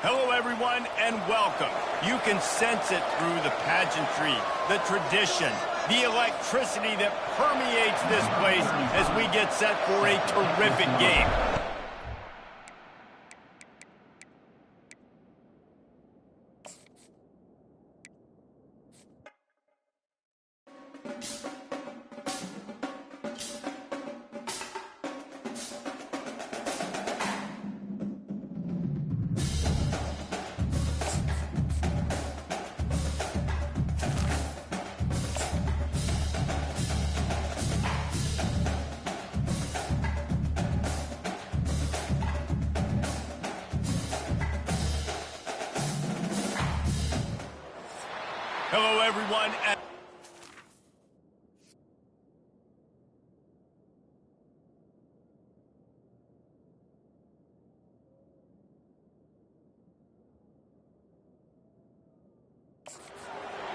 Hello, everyone, and welcome. You can sense it through the pageantry, the tradition, the electricity that permeates this place as we get set for a terrific game. Hello, everyone.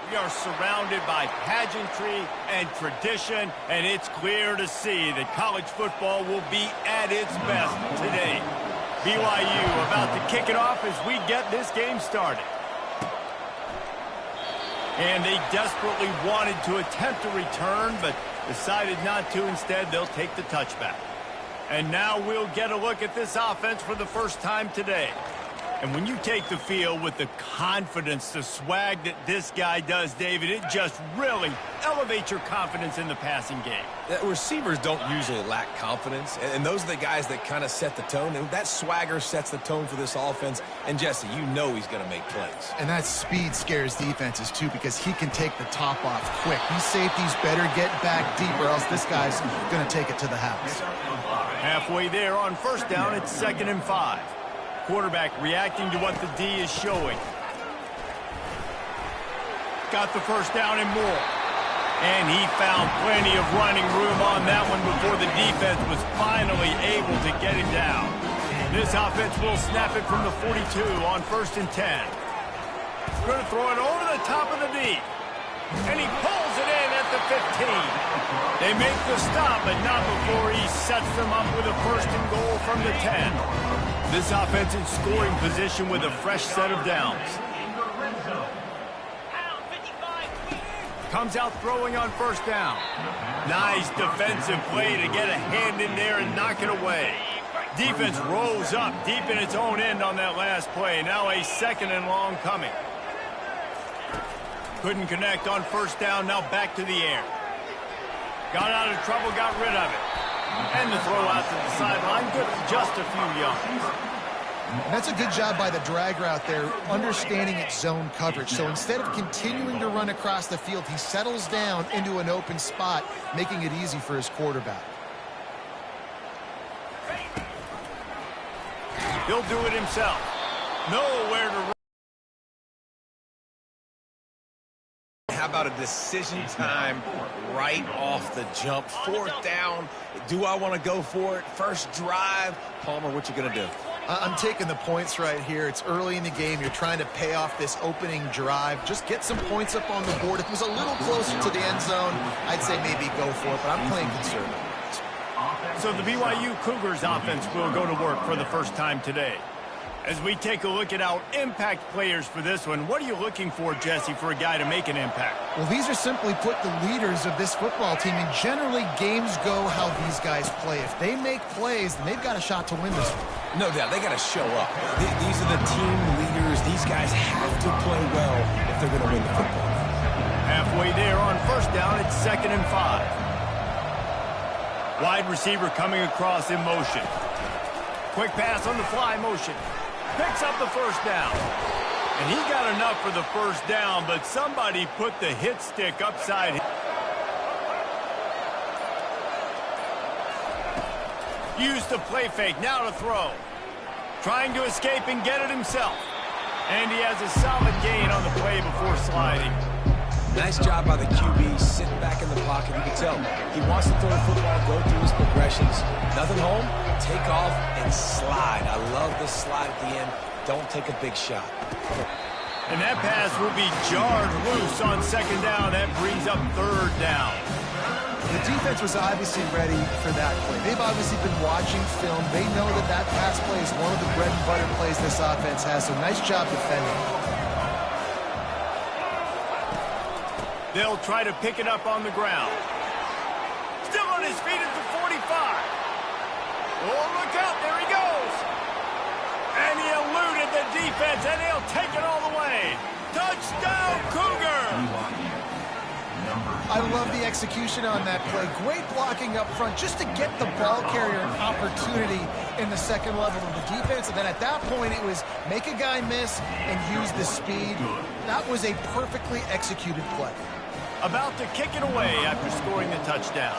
We are surrounded by pageantry and tradition, and it's clear to see that college football will be at its best today. BYU about to kick it off as we get this game started. And they desperately wanted to attempt a return, but decided not to. Instead, they'll take the touchback. And now we'll get a look at this offense for the first time today. And when you take the field with the confidence, the swag that this guy does, David, it just really elevates your confidence in the passing game. Receivers don't usually lack confidence, and those are the guys that kind of set the tone. And that swagger sets the tone for this offense. And, Jesse, you know he's going to make plays. And that speed scares defenses, too, because he can take the top off quick. These safeties better get back deep, or else this guy's going to take it to the house. Halfway there on first down, it's 2nd and 5. Quarterback reacting to what the D is showing. Got the first down and more. And he found plenty of running room on that one before the defense was finally able to get him down. This offense will snap it from the 42 on 1st and 10. Going to throw it over the top of the D. And he pulls it in at the 15. They make the stop, but not before he sets them up with a 1st and goal from the 10. This offense in scoring position with a fresh set of downs. Comes out throwing on 1st down. Nice defensive play to get a hand in there and knock it away. Defense rolls up deep in its own end on that last play. Now a 2nd and long coming. Couldn't connect on 1st down. Now back to the air. Got out of trouble, got rid of it. And the throw out to the sideline, good for just a few yards. And that's a good job by the drag route there, understanding its zone coverage. So instead of continuing to run across the field, he settles down into an open spot, making it easy for his quarterback. He'll do it himself. Nowhere to run. How about a decision time right off the jump? 4th down. Do I want to go for it? First drive. Palmer, what you going to do? I'm taking the points right here. It's early in the game. You're trying to pay off this opening drive. Just get some points up on the board. If it was a little closer to the end zone, I'd say maybe go for it, but I'm playing conservative. So the BYU Cougars offense will go to work for the first time today. As we take a look at our impact players for this one, what are you looking for, Jesse, for a guy to make an impact? Well, these are simply put the leaders of this football team, and generally games go how these guys play. If they make plays, then they've got a shot to win this one. No doubt. They got to show up. These are the team leaders. These guys have to play well if they're going to win the football. Halfway there on 1st down, it's 2nd and 5. Wide receiver coming across in motion. Quick pass on the fly motion. Picks up the 1st down. And he got enough for the 1st down, but somebody put the hit stick upside. Used the play fake, now to throw. Trying to escape and get it himself. And he has a solid gain on the play before sliding. Nice job by the QB, sitting back in the pocket. You can tell he wants to throw the football, go through his progressions. Nothing home, take off, and slide. I love the slide at the end. Don't take a big shot. And that pass will be jarred loose on 2nd down. That brings up 3rd down. The defense was obviously ready for that play. They've obviously been watching film. They know that that pass play is one of the bread and butter plays this offense has, so nice job defending. They'll try to pick it up on the ground. Still on his feet at the 45. Oh, look out. There he goes. And he eluded the defense, and he'll take it all the way. Touchdown, Cougar! I love the execution on that play. Great blocking up front just to get the ball carrier an opportunity in the second level of the defense. And then at that point, it was make a guy miss and use the speed. That was a perfectly executed play. About to kick it away after scoring the touchdown.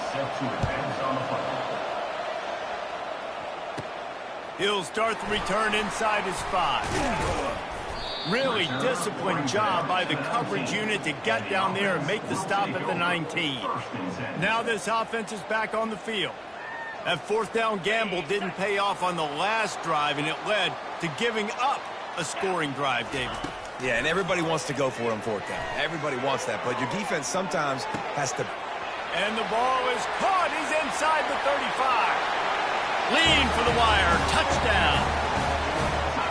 He'll start the return inside his 5. Really disciplined job by the coverage unit to get down there and make the stop at the 19. Now this offense is back on the field. That fourth down gamble didn't pay off on the last drive, and it led to giving up a scoring drive, David. Yeah, and everybody wants to go for it on fourth down. Everybody wants that, but your defense sometimes has to... And the ball is caught. He's inside the 35. Lean for the wire. Touchdown.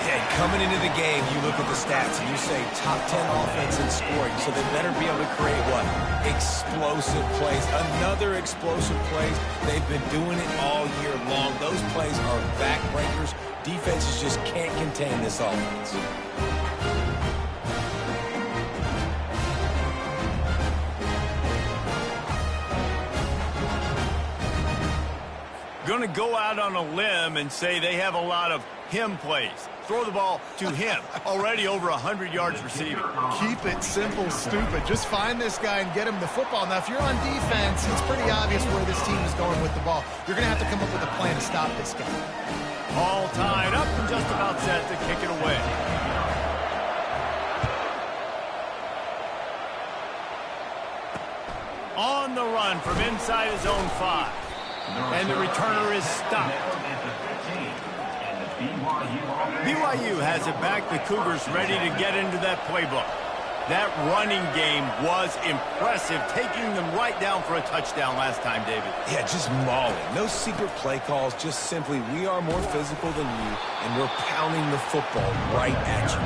Hey, coming into the game, you look at the stats and you say top 10 offense in scoring, so they better be able to create what? Explosive plays. Another explosive plays. They've been doing it all year long. Those plays are backbreakers. Defenses just can't contain this offense. Going to go out on a limb and say they have a lot of him plays. Throw the ball to him. Already over 100 yards receiving. Keep it simple, stupid. Just find this guy and get him the football. Now, if you're on defense, it's pretty obvious where this team is going with the ball. You're going to have to come up with a plan to stop this guy. All tied up and just about set to kick it away. On the run from inside his own 5. And the returner is stopped. BYU has it back. The Cougars ready to get into that playbook. That running game was impressive, taking them right down for a touchdown last time, David. Yeah, just mauling. No secret play calls, just simply we are more physical than you, and we're pounding the football right at you.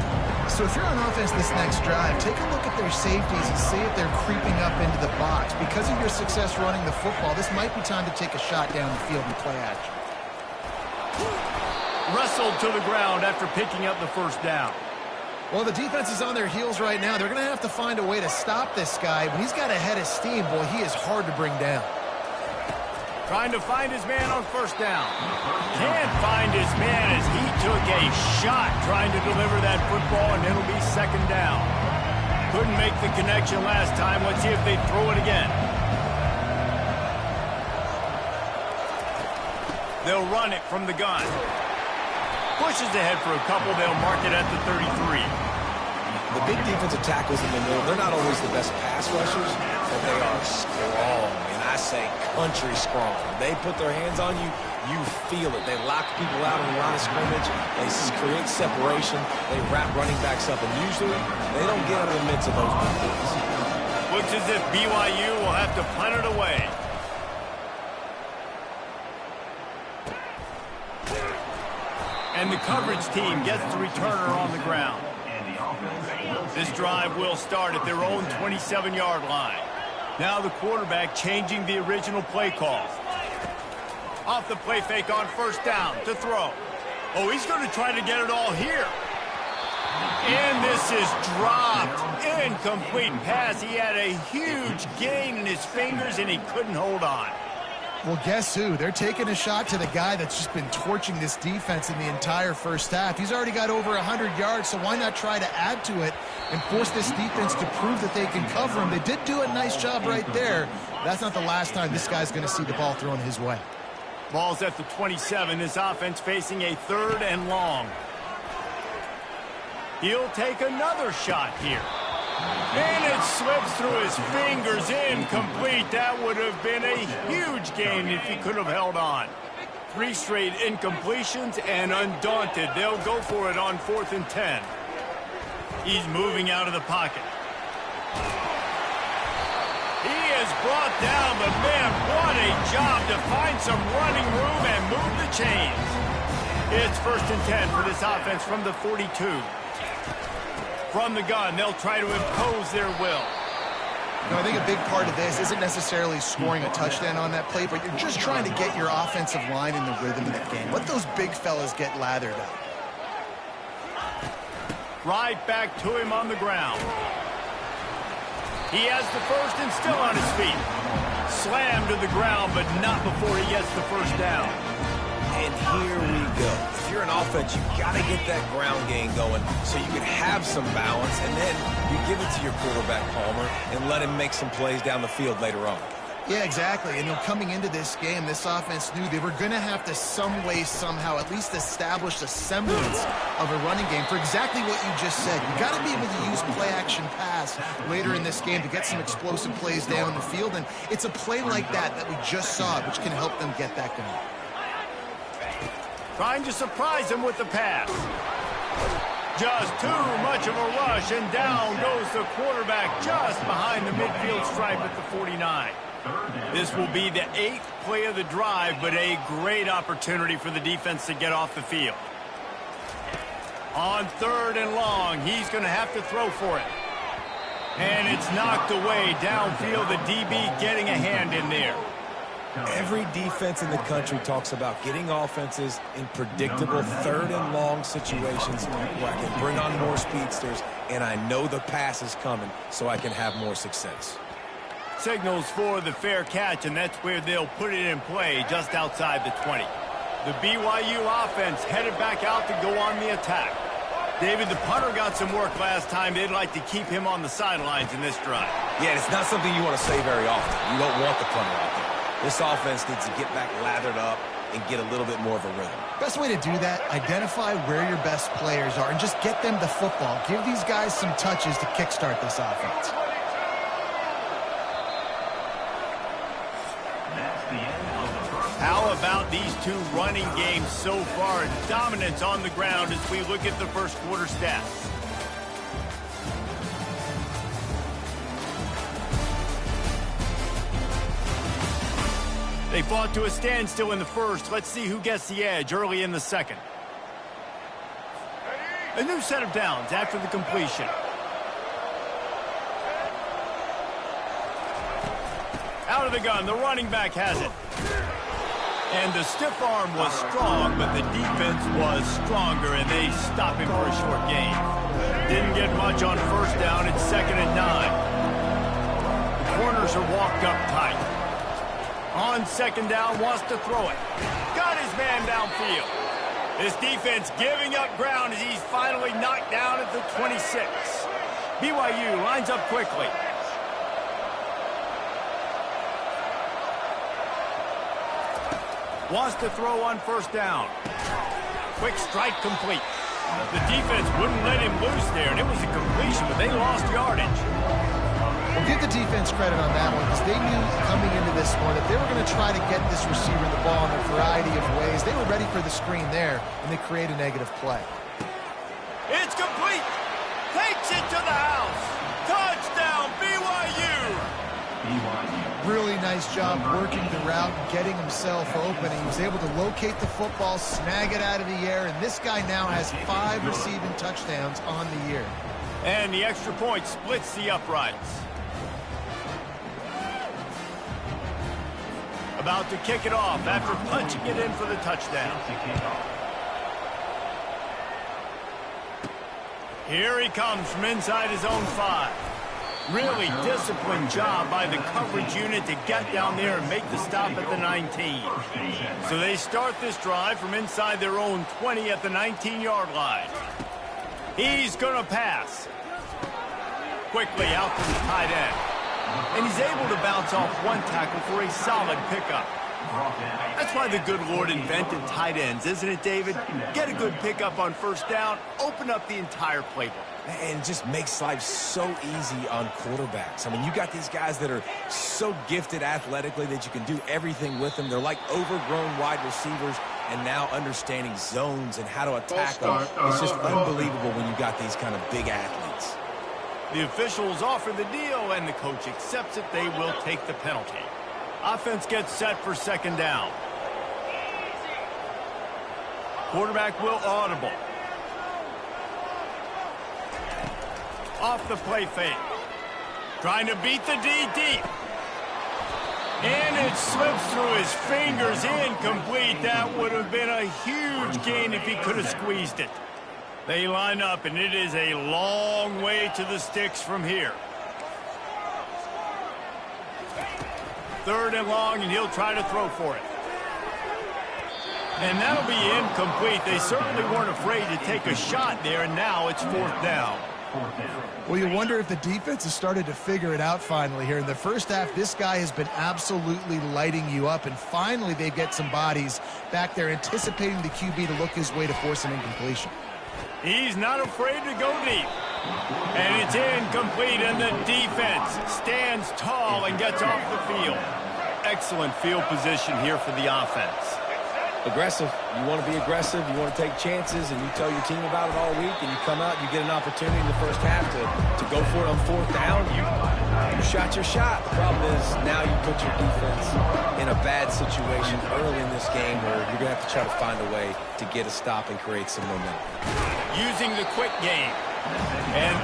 So if you're on offense this next drive, take a look at their safeties and see if they're creeping up into the box. Because of your success running the football, this might be time to take a shot down the field and play action. Wrestled to the ground after picking up the first down. Well, the defense is on their heels right now. They're going to have to find a way to stop this guy. When he's got a head of steam, boy, he is hard to bring down. Trying to find his man on first down. Can't find his man as he took a shot trying to deliver that football, and it'll be second down. Couldn't make the connection last time. Let's see if they throw it again. They'll run it from the gun. Pushes ahead for a couple. They'll mark it at the 33. The big defensive tackles in the middle, they're not always the best pass rushers, but they are strong. And I say country strong. They put their hands on you, you feel it. They lock people out on the line of scrimmage. They create separation. They wrap running backs up. And usually, they don't get out of the midst of those plays. Looks as if BYU will have to punt it away. And the coverage team gets the returner on the ground. This drive will start at their own 27-yard line. Now the quarterback changing the original play call. Off the play fake on first down to throw. Oh, he's going to try to get it all here. And this is dropped. Incomplete pass. He had a huge gain in his fingers, and he couldn't hold on. Well, guess who? They're taking a shot to the guy that's just been torching this defense in the entire first half. He's already got over 100 yards, so why not try to add to it and force this defense to prove that they can cover him? They did do a nice job right there. That's not the last time this guy's going to see the ball thrown his way. Ball's at the 27. This offense facing a 3rd and long. He'll take another shot here. And it slips through his fingers, incomplete. That would have been a huge gain if he could have held on. 3 straight incompletions, and undaunted, they'll go for it on 4th and 10. He's moving out of the pocket. He is is brought down, but man, what a job to find some running room and move the chains. It's 1st and 10 for this offense from the 42. From the gun, they'll try to impose their will. I think a big part of this isn't necessarily scoring a touchdown on that play, but you're just trying to get your offensive line in the rhythm of the game. Let those big fellas get lathered up. Right back to him on the ground. He has the first and still on his feet. Slammed to the ground, but not before he gets the first down. And here we go. If you're an offense, you got to get that ground game going so you can have some balance, and then you give it to your quarterback, Palmer, and let him make some plays down the field later on. Yeah, exactly. And coming into this game, this offense knew they were going to have to some way, somehow, at least establish a semblance of a running game for exactly what you just said. You got to be able to use play-action pass later in this game to get some explosive plays down the field, and it's a play like that we just saw, which can help them get that going. Trying to surprise him with the pass. Just too much of a rush, and down goes the quarterback just behind the midfield stripe at the 49. This will be the 8th play of the drive, but a great opportunity for the defense to get off the field. On 3rd and long, he's going to have to throw for it. And it's knocked away downfield, the DB getting a hand in there. Every defense in the country talks about getting offenses in predictable 3rd and long situations where I can bring on more speedsters and I know the pass is coming so I can have more success. Signals for the fair catch, and that's where they'll put it in play just outside the 20. The BYU offense headed back out to go on the attack. David, the punter got some work last time. They'd like to keep him on the sidelines in this drive. Yeah, it's not something you want to say very often. You don't want the punter out there. This offense needs to get back lathered up and get a little bit more of a rhythm. Best way to do that, identify where your best players are and just get them the football. Give these guys some touches to kickstart this offense. How about these two running games so far? Dominance on the ground as we look at the first quarter stats. They fought to a standstill in the first. Let's see who gets the edge early in the second. A new set of downs after the completion. Out of the gun, the running back has it. And the stiff arm was strong, but the defense was stronger, and they stop him for a short gain. Didn't get much on first down. It's 2nd and 9. The corners are walked up tight. On 2nd down, wants to throw it. Got his man downfield. This defense giving up ground as he's finally knocked down at the 26. BYU lines up quickly. Wants to throw on first down. Quick strike complete. The defense wouldn't let him loose there, and it was a completion, but they lost yardage. Well, give the defense credit on that one, because they knew coming into this one that they were going to try to get this receiver the ball in a variety of ways. They were ready for the screen there, and they create a negative play. It's complete. Takes it to the house. Touchdown, BYU. Really nice job working the route and getting himself open. He was able to locate the football, snag it out of the air, and this guy now has 5 receiving touchdowns on the year. And the extra point splits the uprights. About to kick it off after punching it in for the touchdown. Here he comes from inside his own 5. Really disciplined job by the coverage unit to get down there and make the stop at the 19. So they start this drive from inside their own 20 at the 19-yard line. He's going to pass. Quickly out to the tight end. And he's able to bounce off one tackle for a solid pickup. That's why the good Lord invented tight ends, isn't it, David? Get a good pickup on first down, open up the entire playbook. And just makes life so easy on quarterbacks. I mean, you got these guys that are so gifted athletically that you can do everything with them. They're like overgrown wide receivers, and now understanding zones and how to attack them. It's just unbelievable when you got these kind of big athletes. The officials offer the deal, and the coach accepts it. They will take the penalty. Offense gets set for second down. Quarterback will audible. Off the play fake. Trying to beat the D deep. And it slips through his fingers, incomplete. That would have been a huge gain if he could have squeezed it. They line up, and it is a long way to the sticks from here. Third and long, and he'll try to throw for it. And that'll be incomplete. They certainly weren't afraid to take a shot there, and now it's fourth down. Well, you wonder if the defense has started to figure it out finally here. In the first half, this guy has been absolutely lighting you up, and finally they get some bodies back there anticipating the QB to look his way to force an incompletion. He's not afraid to go deep. And it's incomplete, and the defense stands tall and gets off the field. Excellent field position here for the offense. Aggressive. You want to be aggressive. You want to take chances, and you tell your team about it all week, and you come out, you get an opportunity in the first half to go for it on fourth down. You shot your shot. The problem is now you put your defense in a bad situation early in this game where you're going to have to try to find a way to get a stop and create some momentum. Using the quick game. And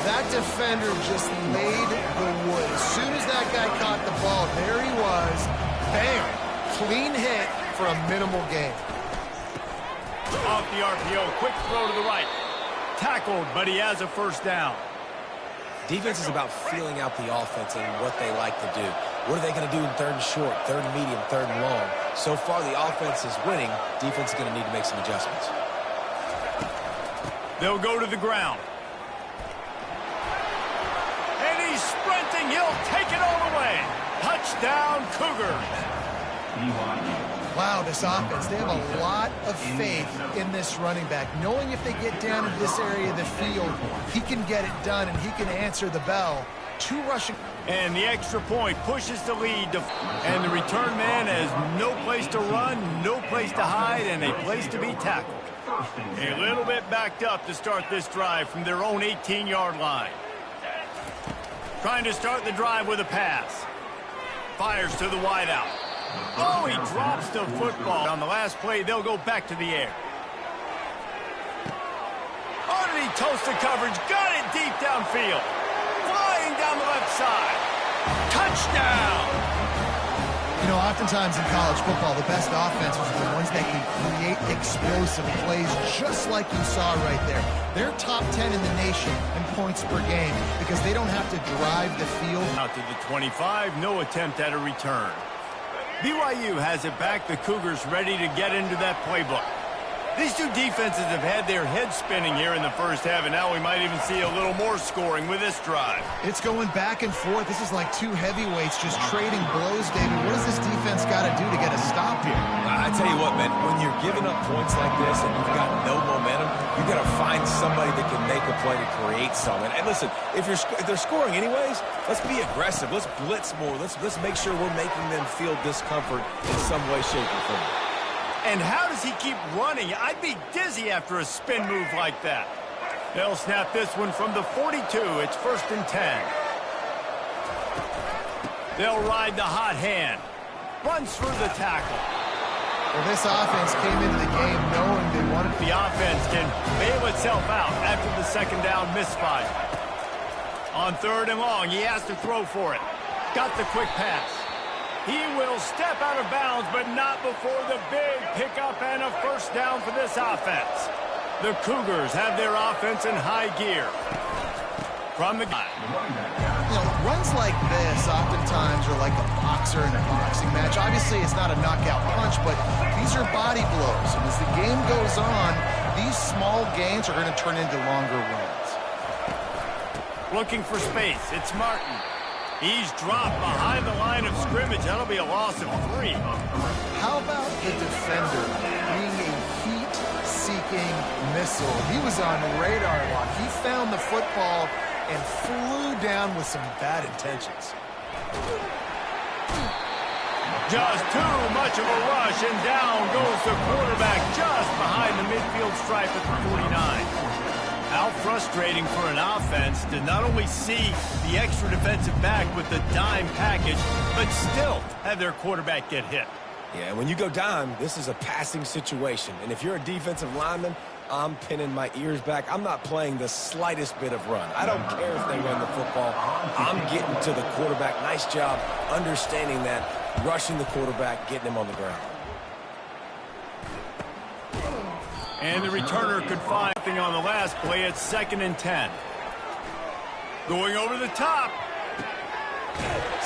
that defender just laid the wood. As soon as that guy caught the ball, there he was. Bam! Clean hit for a minimal gain. Off the RPO, quick throw to the right. Tackled, but he has a first down. Defense is about feeling out the offense and what they like to do. What are they going to do in third and short, third and medium, third and long? So far, the offense is winning. Defense is going to need to make some adjustments. They'll go to the ground. And he's sprinting. He'll take it all the way. Touchdown, Cougars. Wow, this offense, they have a lot of faith in this running back, knowing if they get down to this area of the field, he can get it done and he can answer the bell. Two rushing. And the extra point pushes the lead. And the return man has no place to run, no place to hide, and a place to be tackled. A little bit backed up to start this drive from their own 18-yard line. Trying to start the drive with a pass. Fires to the wideout. Oh, he drops the football. On the last play, they'll go back to the air. Underneath toasted coverage, got it deep downfield. Flying down the left side. Touchdown! You know, oftentimes in college football, the best offenses are the ones that can create explosive plays, just like you saw right there. They're top 10 in the nation in points per game because they don't have to drive the field. Out to the 25, no attempt at a return. BYU has it back. The Cougars ready to get into that playbook. These two defenses have had their heads spinning here in the first half, and now we might even see a little more scoring with this drive. It's going back and forth. This is like two heavyweights just trading blows, David. What does this defense got to do to get a stop here? I tell you what, man, when you're giving up points like this and you've got no momentum, you got to find somebody that can make a play to create something. And listen, if they're scoring anyways, let's be aggressive. Let's blitz more. Let's make sure we're making them feel discomfort in some way, shape, or form. And how does he keep running? I'd be dizzy after a spin move like that. They'll snap this one from the 42. It's 1st and 10. They'll ride the hot hand. Runs through the tackle. Well, this offense came into the game knowing they wanted. The offense can bail itself out after the second down misfire. On 3rd and long, he has to throw for it. Got the quick pass. He will step out of bounds, but not before the big pickup and a first down for this offense. The Cougars have their offense in high gear. From the guy. You know, runs like this oftentimes are like a boxer in a boxing match. Obviously, it's not a knockout punch, but these are body blows. And as the game goes on, these small gains are going to turn into longer runs. Looking for space. It's Martin. He's dropped behind the line of scrimmage. That'll be a loss of 3. How about the defender being a heat-seeking missile? He was on radar lock. He found the football and flew down with some bad intentions. Just too much of a rush, and down goes the quarterback just behind the midfield stripe at the 49. How frustrating for an offense to not only see the extra defensive back with the dime package, but still have their quarterback get hit. Yeah, when you go dime, this is a passing situation. And if you're a defensive lineman, I'm pinning my ears back. I'm not playing the slightest bit of run. I don't care if they run the football. I'm getting to the quarterback. Nice job understanding that, rushing the quarterback, getting him on the ground. And the returner could find something on the last play at 2nd and 10. Going over the top.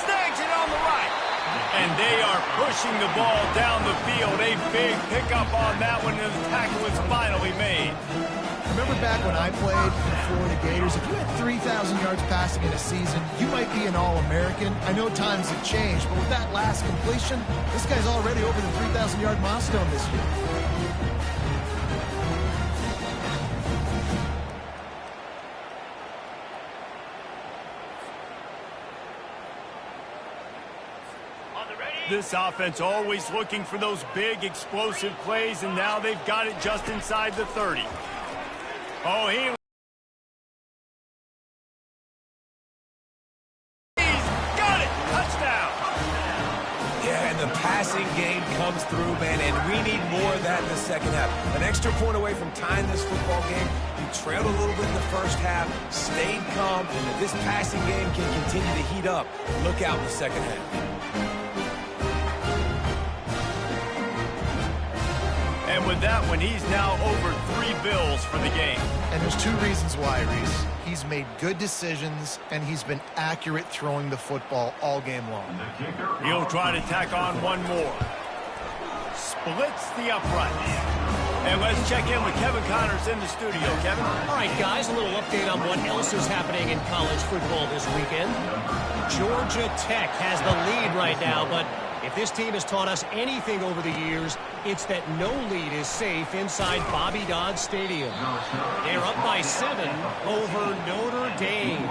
Snags it on the right. And they are pushing the ball down the field. A big pickup on that one, and the tackle is finally made. Remember back when I played in the Florida Gators, if you had 3,000 yards passing in a season, you might be an All-American. I know times have changed, but with that last completion, this guy's already over the 3,000-yard milestone this year. This offense always looking for those big, explosive plays, and now they've got it just inside the 30. Oh, he's got it! Touchdown! Yeah, and the passing game comes through, man, and we need more of that in the second half. An extra point away from tying this football game. You trailed a little bit in the first half, stayed calm, and if this passing game can continue to heat up, look out in the second half. And with that one, he's now over 3 bills for the game. And there's 2 reasons why, Reese. He's made good decisions, and he's been accurate throwing the football all game long. He'll try to tack on one more. Splits the uprights. And let's check in with Kevin Connors in the studio. Kevin? All right, guys, a little update on what else is happening in college football this weekend. Georgia Tech has the lead right now, but if this team has taught us anything over the years, it's that no lead is safe inside Bobby Dodd Stadium. They're up by 7 over Notre Dame.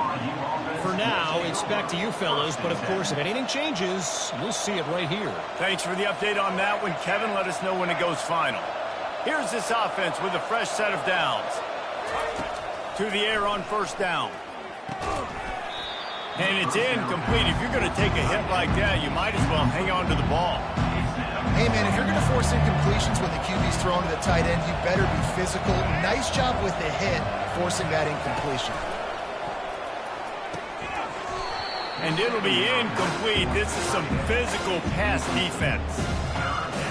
For now, it's back to you fellas, but of course, if anything changes, you'll see it right here. Thanks for the update on that one, Kevin. Let us know when it goes final. Here's this offense with a fresh set of downs. To the air on 1st down. And it's incomplete. If you're going to take a hit like that, you might as well hang on to the ball. Hey, man, if you're going to force incompletions when the QB's throwing to the tight end, you better be physical. Nice job with the hit, forcing that incompletion. And it'll be incomplete. This is some physical pass defense.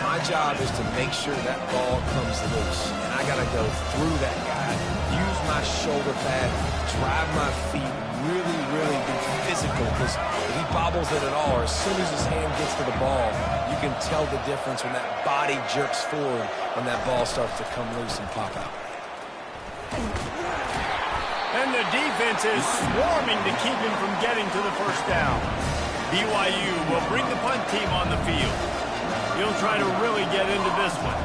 My job is to make sure that ball comes loose, and I got to go through that guy, use my shoulder pad, drive my feet, really be physical, because if he bobbles it at all, or as soon as his hand gets to the ball, you can tell the difference when that body jerks forward when that ball starts to come loose and pop out. And the defense is swarming to keep him from getting to the 1st down. BYU will bring the punt team on the field. He'll try to really get into this one.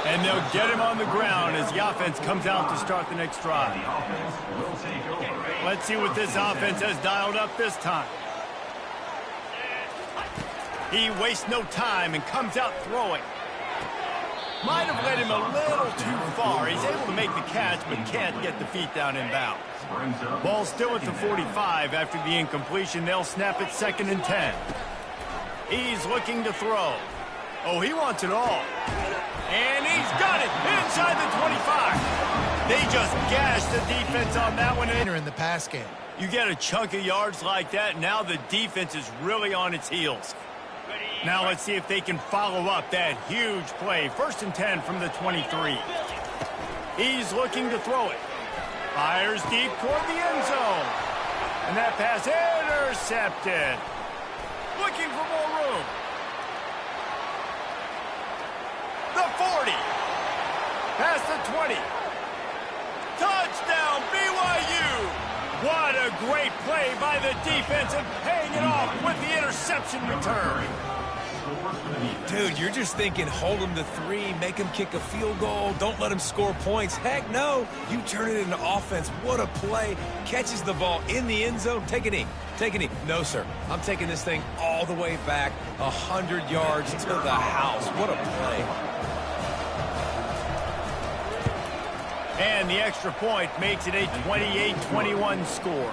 And they'll get him on the ground as the offense comes out to start the next drive. Let's see what this offense has dialed up this time. He wastes no time and comes out throwing. Might have led him a little too far. He's able to make the catch, but can't get the feet down in bounds. Ball still at the 45 after the incompletion. They'll snap it 2nd and 10. He's looking to throw. Oh, he wants it all. And he's got it inside the 25. They just gashed the defense on that one. In the pass game. You get a chunk of yards like that, now the defense is really on its heels. Now let's see if they can follow up that huge play. 1st and 10 from the 23. He's looking to throw it. Fires deep toward the end zone. And that pass intercepted. Looking for more room. The 40. Past the 20. Touchdown, BYU. What a great play by the defense and paying it off with the interception return. Dude, you're just thinking hold him to 3, make him kick a field goal, don't let him score points. Heck no, you turn it into offense. What a play. Catches the ball in the end zone. Take a knee. Take a knee. No, sir. I'm taking this thing all the way back 100 yards to the house. What a play. And the extra point makes it a 28-21 score.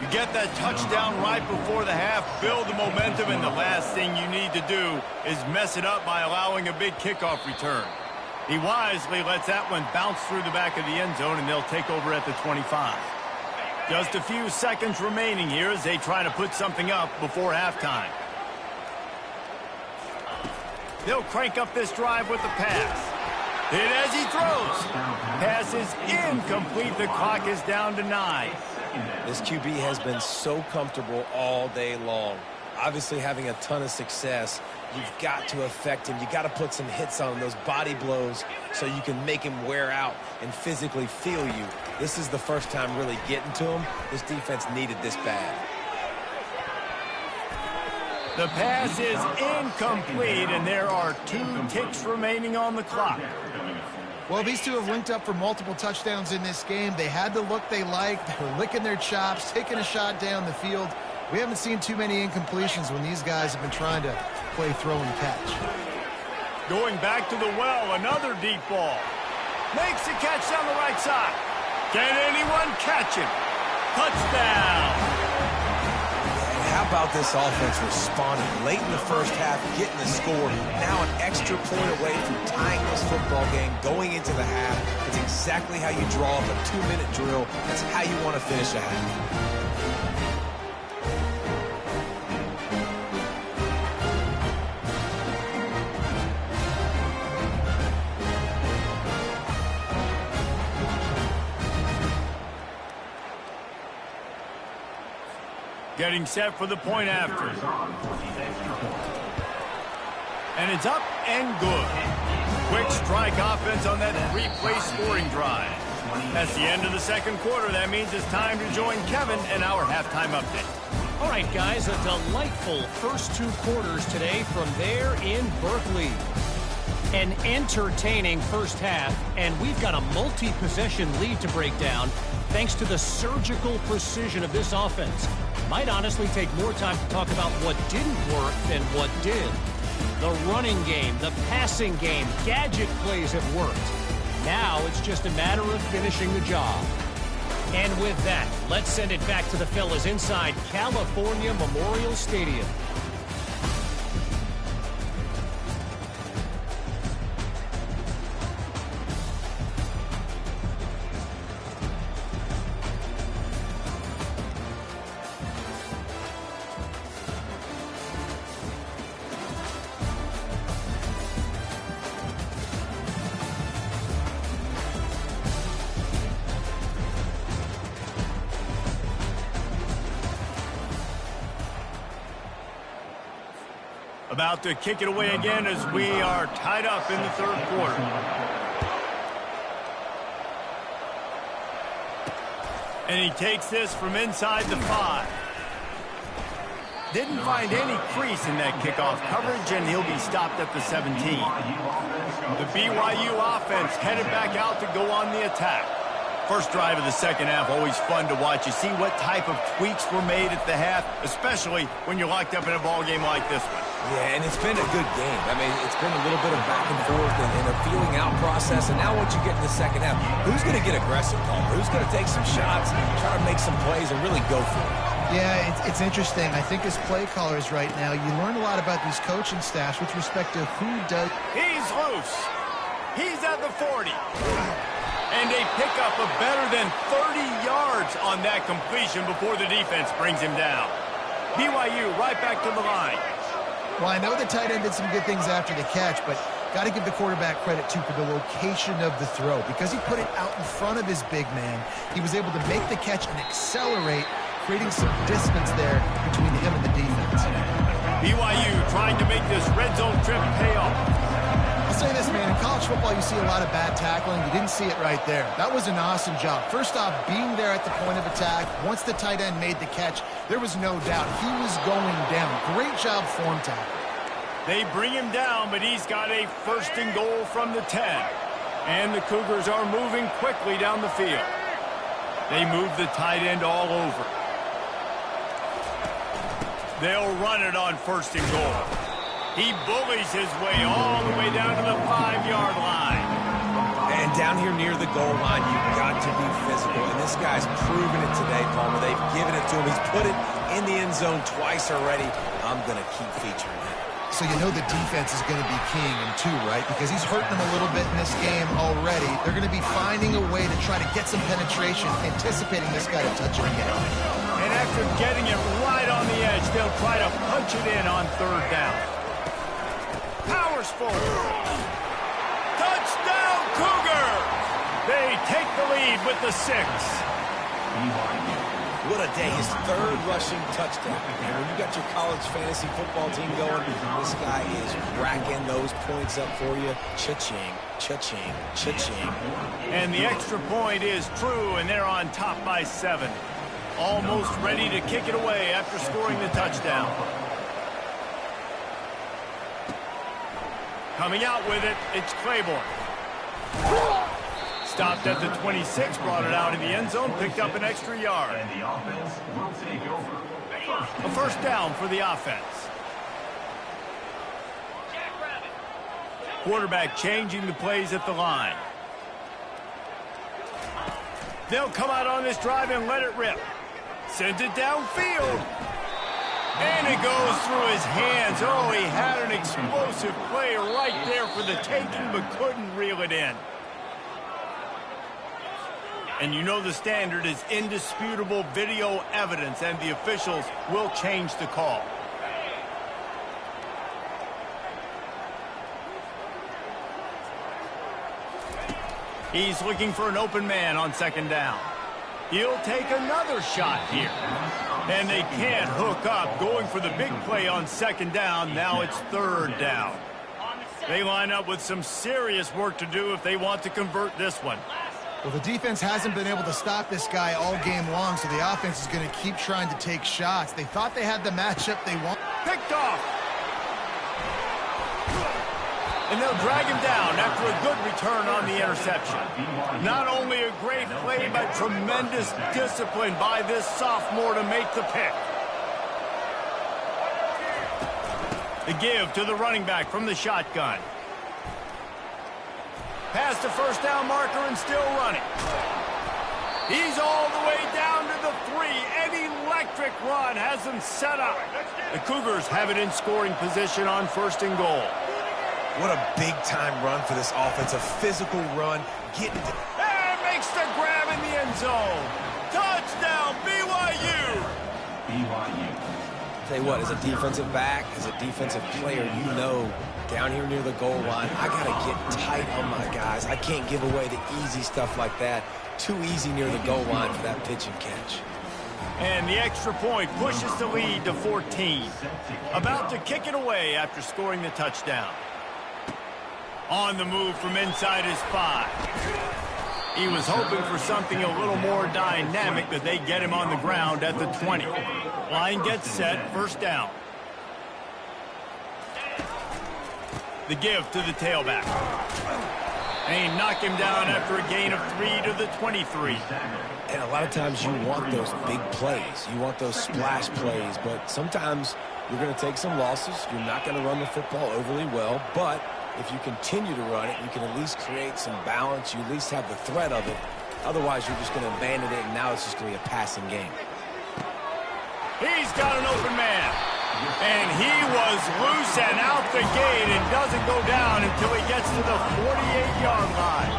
You get that touchdown right before the half, build the momentum, and the last thing you need to do is mess it up by allowing a big kickoff return. He wisely lets that one bounce through the back of the end zone, and they'll take over at the 25. Just a few seconds remaining here as they try to put something up before halftime. They'll crank up this drive with the pass. Hit as he throws. Pass is incomplete. The clock is down to 9. This QB has been so comfortable all day long. Obviously having a ton of success. You've got to affect him. You've got to put some hits on him, those body blows, so you can make him wear out and physically feel you. This is the first time really getting to him. This defense needed this bad. The pass is incomplete, and there are 2 ticks remaining on the clock. Well, these two have linked up for multiple touchdowns in this game. They had the look they liked. They were licking their chops, taking a shot down the field. We haven't seen too many incompletions when these guys have been trying to play throw and catch. Going back to the well, another deep ball. Makes the catch down the right side. Can anyone catch him? Touchdown! How about this offense responding late in the first half, getting the score, now an extra point away from tying this football game, going into the half. It's exactly how you draw up a 2-minute drill. That's how you want to finish a half. Getting set for the point after. And it's up and good. Quick strike offense on that 3-play scoring drive. That's the end of the second quarter. That means it's time to join Kevin and our halftime update. All right, guys, a delightful first 2 quarters today from there in Berkeley. An entertaining first half, and we've got a multi-possession lead to break down thanks to the surgical precision of this offense. Might honestly take more time to talk about what didn't work than what did. The running game, the passing game, gadget plays have worked. Now it's just a matter of finishing the job. And with that, let's send it back to the fellas inside California Memorial Stadium. About to kick it away again as we are tied up in the third quarter. And he takes this from inside the 5. Didn't find any crease in that kickoff coverage, and he'll be stopped at the 17. The BYU offense headed back out to go on the attack. First drive of the second half, always fun to watch. You see what type of tweaks were made at the half, especially when you're locked up in a ball game like this one. Yeah, and it's been a good game. I mean, it's been a little bit of back and forth and a feeling out process. And now once you get in the second half, who's going to get aggressive, Paul? Who's going to take some shots, try to make some plays, and really go for it? Yeah, it's interesting. I think as play callers right now, you learn a lot about these coaching staffs with respect to who does. He's loose. He's at the 40. And they pick up a better than 30 yards on that completion before the defense brings him down. BYU right back to the line. Well, I know the tight end did some good things after the catch, but got to give the quarterback credit, too, for the location of the throw. Because he put it out in front of his big man, he was able to make the catch and accelerate, creating some distance there between him and the defense. BYU trying to make this red zone trip pay off. I'll say this, man, in college football you see a lot of bad tackling. You didn't see it right there. That was an awesome job. First off, being there at the point of attack. Once the tight end made the catch, There was no doubt he was going down. Great job form tackle. They bring him down, but he's got a 1st and goal from the 10. And the Cougars are moving quickly down the field. They move the tight end all over. They'll run it on 1st and goal. He bullies his way all the way down to the 5-yard line. And down here near the goal line, you've got to be physical. And this guy's proven it today, Palmer. They've given it to him. He's put it in the end zone twice already. I'm going to keep featuring him. So you know the defense is going to be keying him too, right? Because he's hurting them a little bit in this game already. They're going to be finding a way to try to get some penetration, anticipating this guy to touch it again. And after getting it right on the edge, they'll try to punch it in on 3rd down. Powers forward. Touchdown, Cougars! They take the lead with the 6. What a day. His 3rd rushing touchdown. And when you got your college fantasy football team going, this guy is racking those points up for you. Cha-ching, cha-ching, cha-ching. And the extra point is true, and they're on top by 7. Almost ready to kick it away after scoring the touchdown. Coming out with it, it's Claiborne. Stopped at the 26, brought it out in the end zone, picked up an extra yard. And the offense will take over. A 1st down for the offense. Quarterback changing the plays at the line. They'll come out on this drive and let it rip. Sends it downfield. And it goes through his hands. Oh, he had an explosive play right there for the taking, but couldn't reel it in. And you know the standard is indisputable video evidence, and the officials will change the call. He's looking for an open man on 2nd down. He'll take another shot here. And they can't hook up, going for the big play on 2nd down. Now it's 3rd down. They line up with some serious work to do if they want to convert this one. Well, the defense hasn't been able to stop this guy all game long, so the offense is going to keep trying to take shots. They thought they had the matchup they want. Picked off. And they'll drag him down after a good return on the interception. Not only a great play, but tremendous discipline by this sophomore to make the pick. The give to the running back from the shotgun. Past the 1st down marker and still running. He's all the way down to the 3. An electric run has them set up. The Cougars have it in scoring position on 1st and goal. What a big-time run for this offense. A physical run. And makes the grab in the end zone. Touchdown, BYU! BYU. Tell you what, as a defensive back, as a defensive player, you know down here near the goal line, I got to get tight on my guys. I can't give away the easy stuff like that. Too easy near the goal line for that pitch and catch. And the extra point pushes the lead to 14. About to kick it away after scoring the touchdown. On the move from inside his 5. He was hoping for something a little more dynamic, but they get him on the ground at the 20. Line gets set, 1st down. The give to the tailback. And he knocked him down after a gain of 3 to the 23. And a lot of times you want those big plays. You want those splash plays, but sometimes you're going to take some losses. You're not going to run the football overly well, but if you continue to run it, you can at least create some balance. You at least have the threat of it. Otherwise, you're just going to abandon it, and now it's just going to be a passing game. He's got an open man. And he was loose and out the gate and doesn't go down until he gets to the 48-yard line.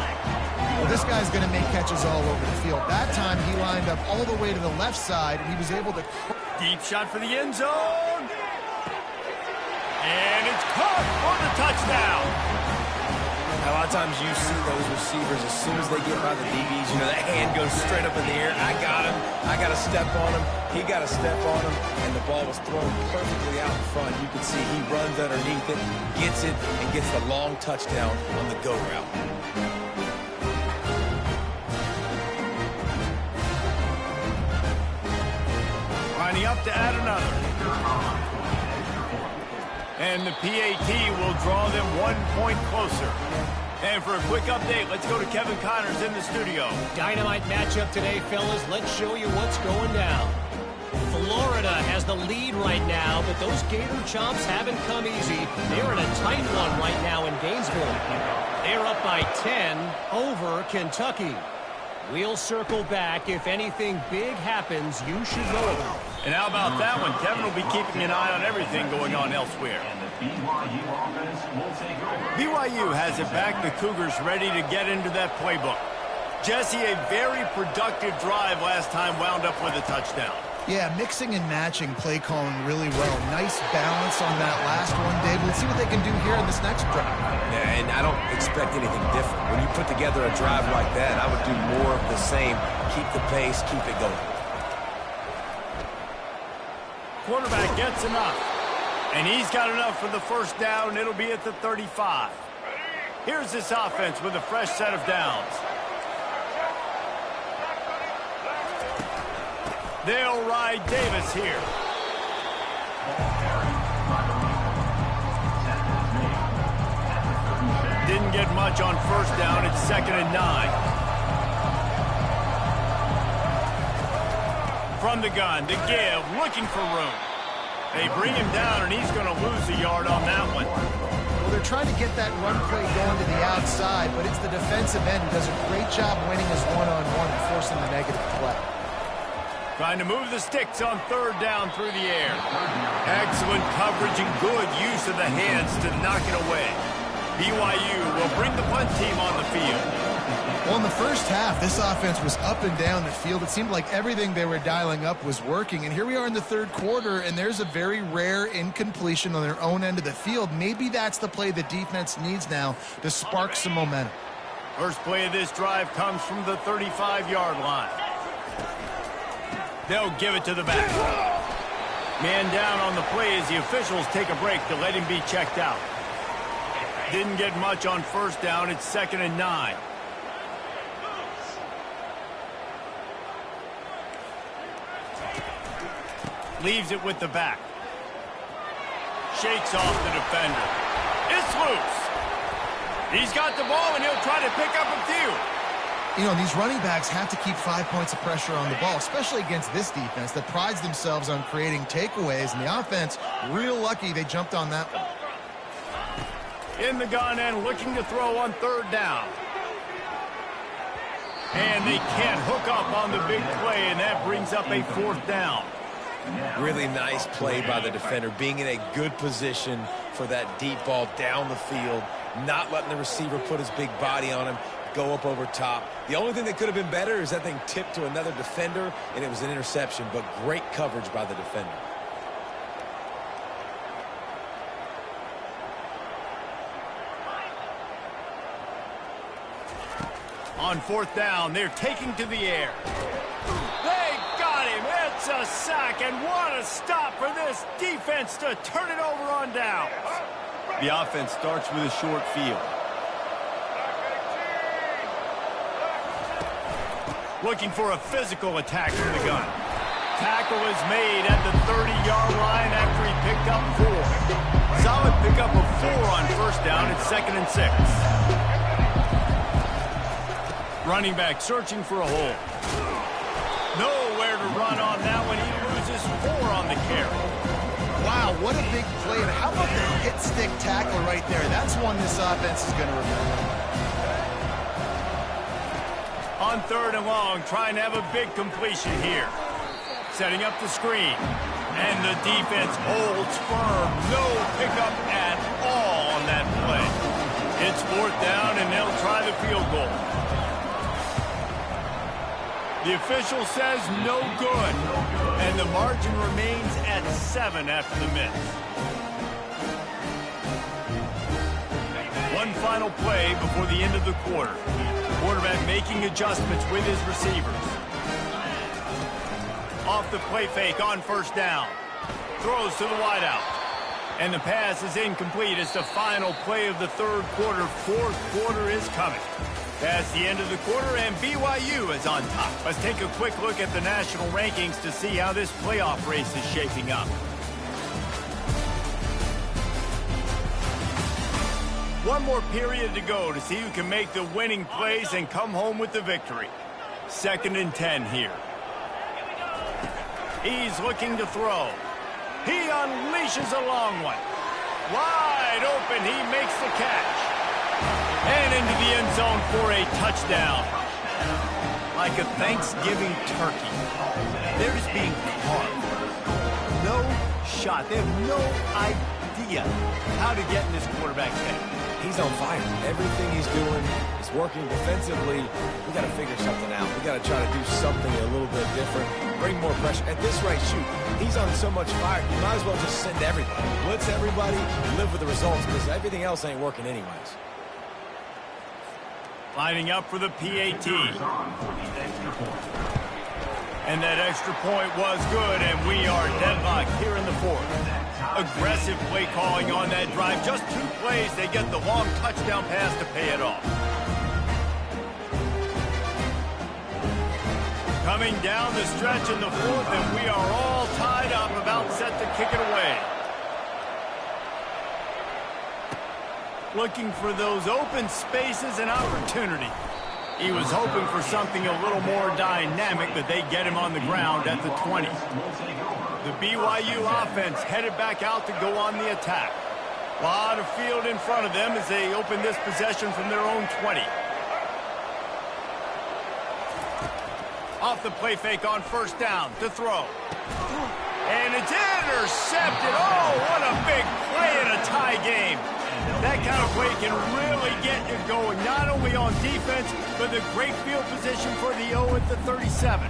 Well, this guy's going to make catches all over the field. That time, he lined up all the way to the left side, and he was able to... Deep shot for the end zone. And it's caught for the touchdown. A lot of times you see those receivers, as soon as they get by the DBs, you know, that hand goes straight up in the air. I got him. I got to step on him. He got to step on him. And the ball was thrown perfectly out in front. You can see he runs underneath it, gets it, and gets the long touchdown on the go route. Lining up to add another. And the PAT will draw them 1 point closer. And for a quick update, let's go to Kevin Connors in the studio. Dynamite matchup today, fellas. Let's show you what's going down. Florida has the lead right now, but those Gator Chomps haven't come easy. They're in a tight one right now in Gainesville. They're up by 10 over Kentucky. We'll circle back. If anything big happens, you should know about it. And how about that one? Kevin will be keeping an eye on everything going on elsewhere. And the BYU offense will take over. BYU has it back. The Cougars ready to get into that playbook. Jesse, a very productive drive last time wound up with a touchdown. Yeah, mixing and matching play calling really well. Nice balance on that last one, Dave. Let's see what they can do here in this next drive. Yeah, and I don't expect anything different. When you put together a drive like that, I would do more of the same. Keep the pace, keep it going. Quarterback gets enough. And he's got enough for the first down. It'll be at the 35. Here's this offense with a fresh set of downs. They'll ride Davis here. Didn't get much on first down. It's 2nd and 9. From the gun, to give, looking for room. They bring him down, and he's going to lose a yard on that one. Well, they're trying to get that run play going to the outside, but it's the defensive end who does a great job winning his one-on-one and forcing the negative play. Trying to move the sticks on 3rd down through the air. Excellent coverage and good use of the hands to knock it away. BYU will bring the punt team on the field. Well, in the first half, this offense was up and down the field. It seemed like everything they were dialing up was working. And here we are in the 3rd quarter, and there's a very rare incompletion on their own end of the field. Maybe that's the play the defense needs now to spark some momentum. First play of this drive comes from the 35-yard line. They'll give it to the back. Man down on the play as the officials take a break to let him be checked out. Didn't get much on first down. It's 2nd and 9. Leaves it with the back. Shakes off the defender. It's loose. He's got the ball, and he'll try to pick up a few. You know, these running backs have to keep 5 points of pressure on the ball, especially against this defense that prides themselves on creating takeaways. And the offense, real lucky they jumped on that one. In the gun and looking to throw on 3rd down. And they can't hook up on the big play, and that brings up a 4th down. Really nice play by the defender, being in a good position for that deep ball down the field, not letting the receiver put his big body on him, go up over top. The only thing that could have been better is that thing tipped to another defender, and it was an interception, but great coverage by the defender. On 4th down, they're taking to the air. They got him. It's a sack, and what a stop for this defense to turn it over on down. The offense starts with a short field. Looking for a physical attack from the gun. Tackle is made at the 30-yard line after he picked up 4. Solid pickup of 4 on first down. It's 2nd and 6. Running back searching for a hole. Nowhere to run on that one. He loses 4 on the carry. Wow, what a big play. And how about the hit stick tackle right there? That's one this offense is going to remember. On 3rd and long, trying to have a big completion here. Setting up the screen. And the defense holds firm. No pickup at all on that play. It's 4th down, and they'll try the field goal. The official says no good. And the margin remains at 7 after the miss. One final play before the end of the quarter. Quarterback making adjustments with his receivers. Off the play fake on first down. Throws to the wideout. And the pass is incomplete as the final play of the 3rd quarter. 4th quarter is coming. That's the end of the quarter, and BYU is on top. Let's take a quick look at the national rankings to see how this playoff race is shaping up. One more period to go to see who can make the winning plays and come home with the victory. 2nd and 10 here. He's looking to throw. He unleashes a long one. Wide open, he makes the catch. And into the end zone for a touchdown. Like a Thanksgiving turkey. They're just being carved. No shot. They have no idea how to get in this quarterback's head. He's on fire. Everything he's doing is working defensively. We got to figure something out. We got to try to do something a little bit different. Bring more pressure. At this rate, shoot. He's on so much fire. You might as well just send everybody. Blitz everybody. Live with the results because everything else ain't working anyways. Lining up for the PAT. And that extra point was good, and we are deadlocked here in the 4th. Aggressive play calling on that drive. Just 2 plays, they get the long touchdown pass to pay it off. Coming down the stretch in the 4th, and we are all tied up, about set to kick it away. Looking for those open spaces and opportunity. He was hoping for something a little more dynamic, but they get him on the ground at the 20. The BYU offense headed back out to go on the attack. A lot of field in front of them as they open this possession from their own 20. Off the play fake on 1st down to throw. And it's intercepted. Oh, what a big play in a tie game. That kind of play can really get you going, not only on defense, but the great field position for the O at the 37.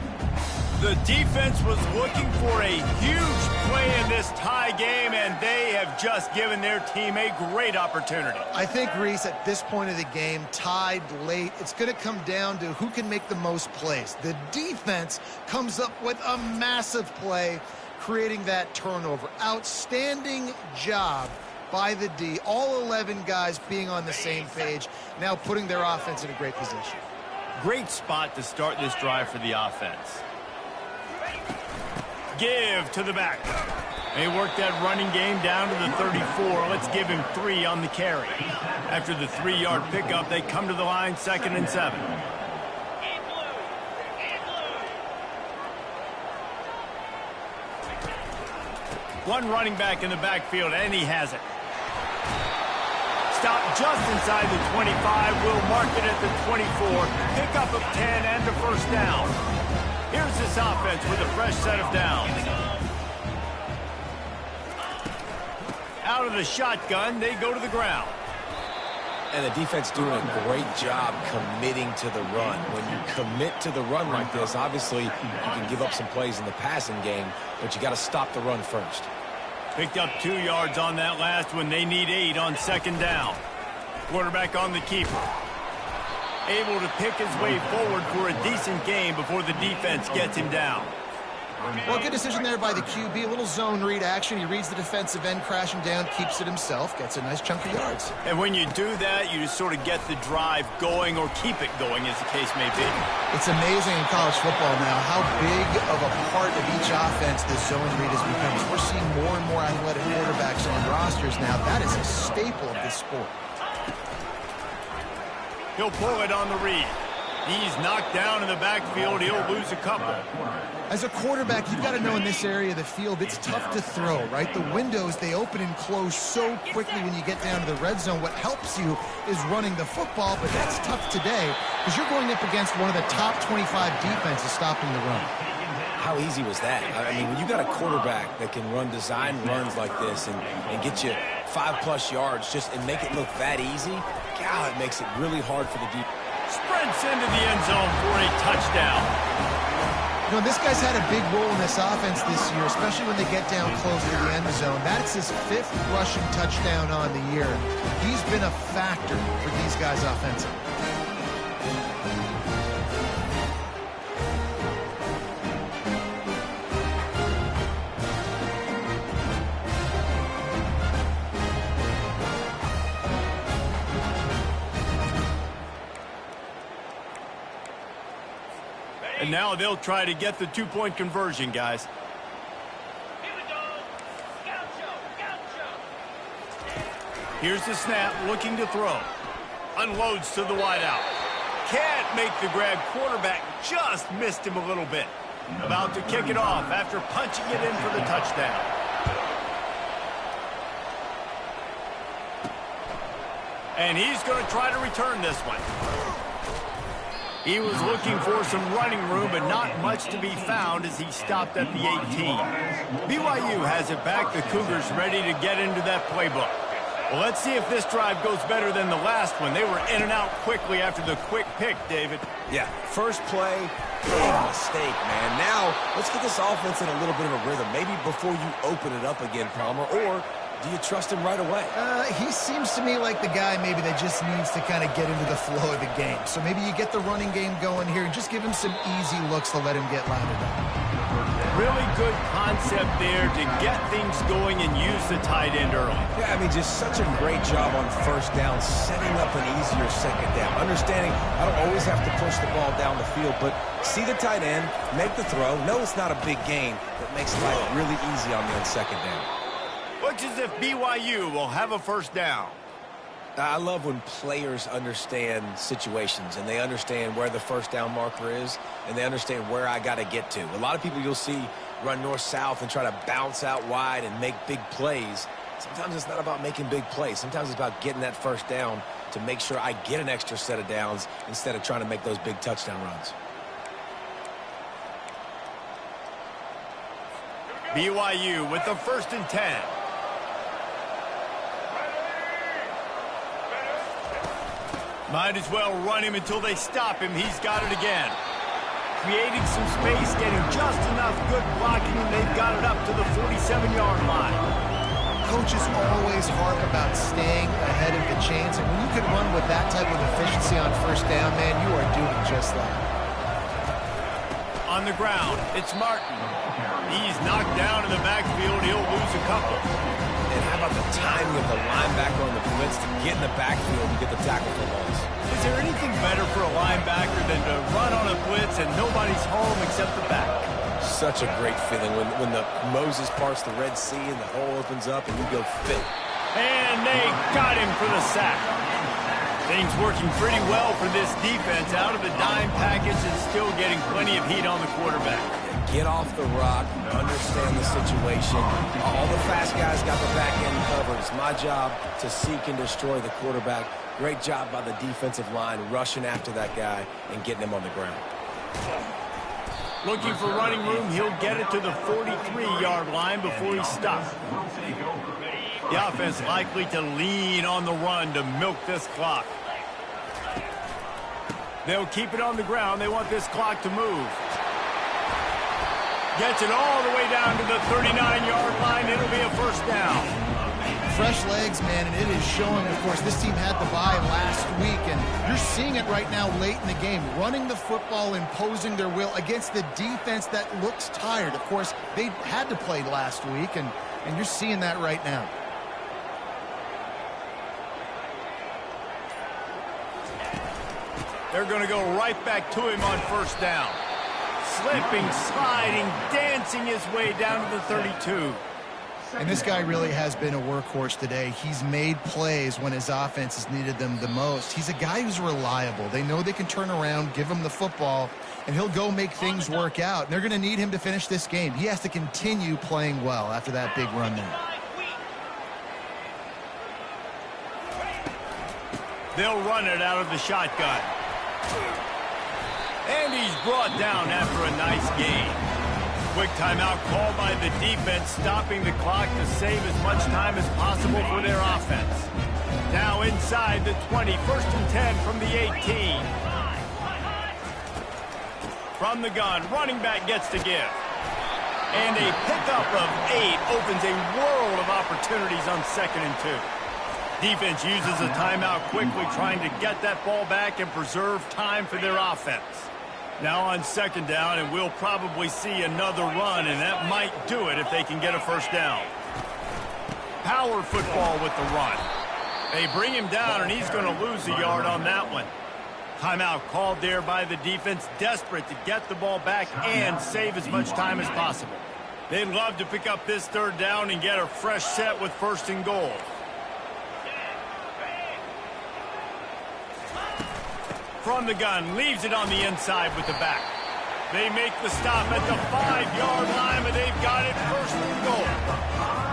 The defense was looking for a huge play in this tie game, and they have just given their team a great opportunity. I think, Reese, at this point of the game, tied late, it's going to come down to who can make the most plays. The defense comes up with a massive play, creating that turnover. Outstanding job by the D. All 11 guys being on the same page, now putting their offense in a great position. Great spot to start this drive for the offense. Give to the back. They work that running game down to the 34. Let's give him 3 on the carry. After the 3-yard pickup, they come to the line, 2nd and 7. One running back in the backfield, and he has it. Stop just inside the 25. We'll mark it at the 24. Pickup of 10 and a 1st down. Here's this offense with a fresh set of downs. Out of the shotgun, they go to the ground. And the defense doing a great job committing to the run. When you commit to the run like this, obviously you can give up some plays in the passing game, but you got to stop the run first. Picked up 2 yards on that last one. They need 8 on 2nd down. Quarterback on the keeper. Able to pick his way forward for a decent game before the defense gets him down. Well, good decision there by the QB. A little zone read action. He reads the defensive end crashing down, keeps it himself, gets a nice chunk of yards. And when you do that, you just sort of get the drive going or keep it going, as the case may be. It's amazing in college football now how big of a part of each offense this zone read has become. We're seeing more and more athletic quarterbacks on rosters now. That is a staple of this sport. He'll pull it on the read. He's knocked down in the backfield. He'll lose a couple. As a quarterback, you've got to know in this area of the field, it's tough to throw, right? The windows, they open and close so quickly when you get down to the red zone. What helps you is running the football, but that's tough today because you're going up against one of the top 25 defenses stopping the run. How easy was that? I mean, when you got a quarterback that can run design runs like this and get you 5+ yards just and make it look that easy, God, it makes it really hard for the defense. Sprints into the end zone for a touchdown. You know, this guy's had a big role in this offense this year, especially when they get down close to the end zone. That's his 5th rushing touchdown on the year. He's been a factor for these guys offensively. And now they'll try to get the two-point conversion, guys. Here's the snap, looking to throw. Unloads to the wideout. Can't make the grab. Quarterback just missed him a little bit. About to kick it off after punching it in for the touchdown. And he's going to try to return this one. He was looking for some running room, but not much to be found as he stopped at the 18. BYU has it back. The Cougars ready to get into that playbook. Well, let's see if this drive goes better than the last one. They were in and out quickly after the quick pick, David. Yeah, first play, big mistake, man. Now, let's get this offense in a little bit of a rhythm. Maybe before you open it up again, Palmer, or do you trust him right away? He seems to me like the guy maybe that just needs to kind of get into the flow of the game. So maybe you get the running game going here and just give him some easy looks to let him get landed up. Really good concept there to get things going and use the tight end early. Yeah, I mean, just such a great job on first down, setting up an easier second down. Understanding I don't always have to push the ball down the field, but see the tight end, make the throw. No, it's not a big gain, but makes life really easy on me on second down. Looks as if BYU will have a first down. I love when players understand situations and they understand where the first down marker is and they understand where I got to get to. A lot of people you'll see run north-south and try to bounce out wide and make big plays. Sometimes it's not about making big plays. Sometimes it's about getting that first down to make sure I get an extra set of downs instead of trying to make those big touchdown runs. BYU with the 1st and 10. Might as well run him until they stop him. He's got it again. Creating some space, getting just enough good blocking, and they've got it up to the 47-yard line. Coaches always harp about staying ahead of the chains, and when you can run with that type of efficiency on first down, man, you are doing just that. On the ground, it's Martin. He's knocked down in the backfield. He'll lose a couple. And how about the timing of the linebacker on the blitz to get in the backfield and get the tackle for loss? Is there anything better for a linebacker than to run on a blitz and nobody's home except the back? Such a great feeling when the Moses parts the Red Sea and the hole opens up and you go fit. And they got him for the sack. Things working pretty well for this defense. Out of the dime package and still getting plenty of heat on the quarterback. Get off the rock, understand the situation. All the fast guys got the back end covered. It's my job to seek and destroy the quarterback. Great job by the defensive line rushing after that guy and getting him on the ground. Looking for running room. He'll get it to the 43-yard line before he stops. The offense likely to lean on the run to milk this clock. They'll keep it on the ground. They want this clock to move. Gets it all the way down to the 39-yard line. It'll be a first down. Fresh legs, man, and it is showing. Of course, this team had the bye last week, and you're seeing it right now late in the game. Running the football, imposing their will against the defense that looks tired. Of course, they had to play last week, and you're seeing that right now. They're going to go right back to him on first down. Slipping, sliding, dancing his way down to the 32. And this guy really has been a workhorse today. He's made plays when his offense has needed them the most. He's a guy who's reliable. They know they can turn around, give him the football, and he'll go make things work out. And they're going to need him to finish this game. He has to continue playing well after that big run there. They'll run it out of the shotgun. And he's brought down after a nice gain. Quick timeout called by the defense, stopping the clock to save as much time as possible for their offense. Now inside the 20, 1st and 10 from the 18. From the gun, running back gets to give. And a pickup of 8 opens a world of opportunities on 2nd and 2. Defense uses a timeout quickly, trying to get that ball back and preserve time for their offense. Now on 2nd down, and we'll probably see another run, and that might do it if they can get a first down. Power football with the run. They bring him down, and he's going to lose a yard on that one. Timeout called there by the defense, desperate to get the ball back and save as much time as possible. They'd love to pick up this third down and get a fresh set with 1st and goal. From the gun, leaves it on the inside with the back. They make the stop at the 5-yard line, but they've got it 1st and goal.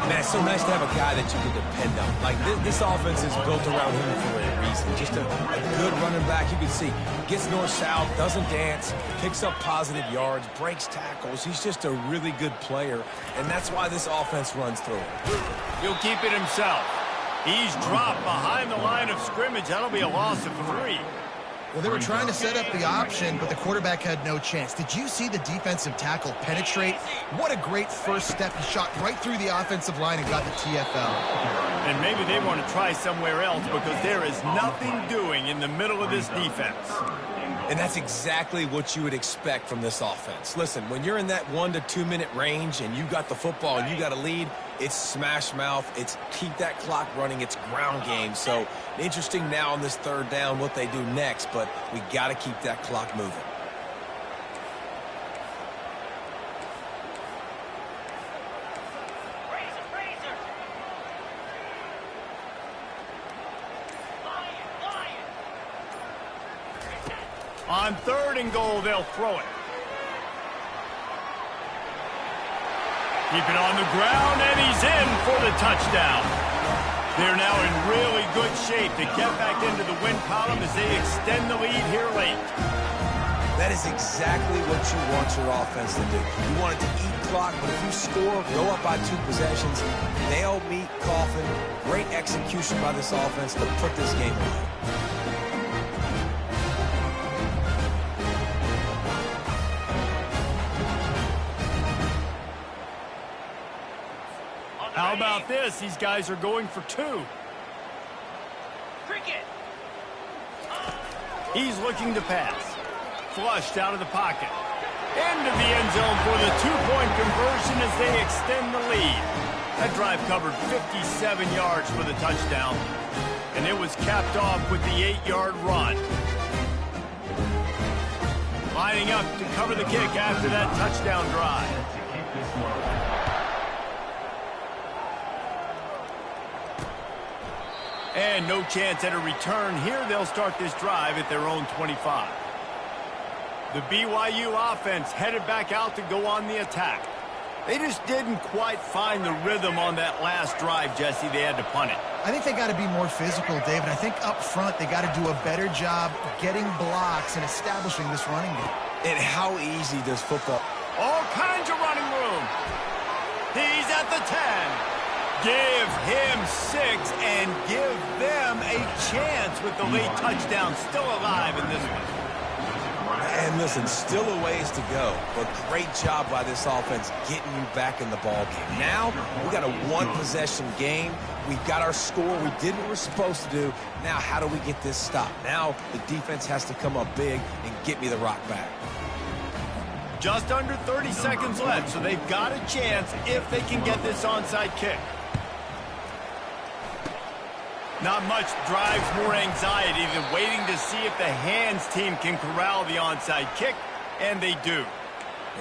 Man, it's so nice to have a guy that you can depend on. Like, this offense is built around him for a reason. Just a good running back. You can see, gets north-south, doesn't dance, picks up positive yards, breaks tackles. He's just a really good player, and that's why this offense runs through him. He'll keep it himself. He's dropped behind the line of scrimmage. That'll be a loss of 3. Well, they were trying to set up the option, but the quarterback had no chance. Did you see the defensive tackle penetrate? What a great first step. He shot right through the offensive line and got the TFL. And maybe they want to try somewhere else because there is nothing doing in the middle of this defense. And that's exactly what you would expect from this offense. Listen, when you're in that 1 to 2 minute range and you got the football and you got a lead, it's smash mouth, it's keep that clock running, it's ground game. So interesting now on this third down what they do next, but we got to keep that clock moving. On 3rd and goal, they'll throw it. Keep it on the ground, and he's in for the touchdown. They're now in really good shape to get back into the win column as they extend the lead here late. That is exactly what you want your offense to do. You want it to eat clock, but if you score, go up by 2 possessions, nail, meet, coffin. Great execution by this offense to put this game away. How about this? These guys are going for 2. Cricket. He's looking to pass. Flushed out of the pocket. Into the end zone for the 2-point conversion as they extend the lead. That drive covered 57 yards for the touchdown, and it was capped off with the 8-yard run. Lining up to cover the kick after that touchdown drive. And no chance at a return. Here they'll start this drive at their own 25. The BYU offense headed back out to go on the attack. They just didn't quite find the rhythm on that last drive, Jesse. They had to punt it. I think they got to be more physical, David. I think up front they got to do a better job getting blocks and establishing this running game. And how easy does football? All kinds of running room. He's at the 10. Give him 6 and give them a chance with the late touchdown. Still alive in this one. And listen, still a ways to go, but great job by this offense getting you back in the ball game. Now, we got a 1-possession game. We've got our score. We did what we're supposed to do. Now, how do we get this stopped? Now, the defense has to come up big and get me the rock back. Just under 30 seconds left, so they've got a chance if they can get this onside kick. Not much drives more anxiety than waiting to see if the hands team can corral the onside kick, and they do.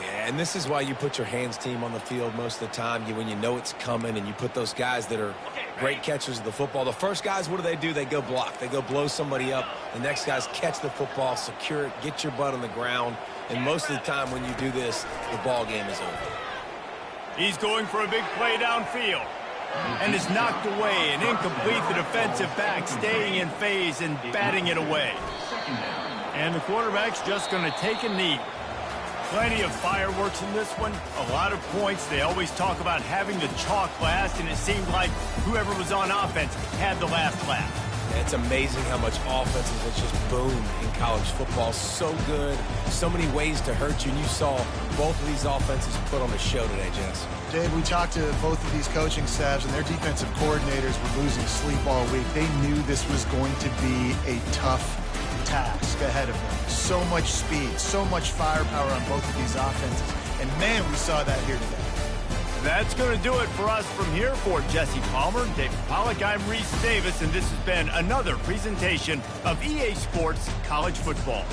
Yeah, and this is why you put your hands team on the field most of the time, when you know it's coming, and you put those guys that are great catchers of the football. The first guys, what do? They go block. They go blow somebody up. The next guys catch the football, secure it, get your butt on the ground, and most of the time when you do this, the ball game is over. He's going for a big play downfield. And is knocked away and incomplete. The defensive back staying in phase and batting it away. And the quarterback's just going to take a knee. Plenty of fireworks in this one. A lot of points. They always talk about having the chalk last, and it seemed like whoever was on offense had the last laugh. It's amazing how much offenses have just boomed in college football. So good. So many ways to hurt you. And you saw both of these offenses put on a show today, Jess. Dave, we talked to both of these coaching staffs, and their defensive coordinators were losing sleep all week. They knew this was going to be a tough task ahead of them. So much speed, so much firepower on both of these offenses. And, man, we saw that here today. That's going to do it for us from here. For Jesse Palmer, David Pollack, I'm Reese Davis, and this has been another presentation of EA Sports College Football.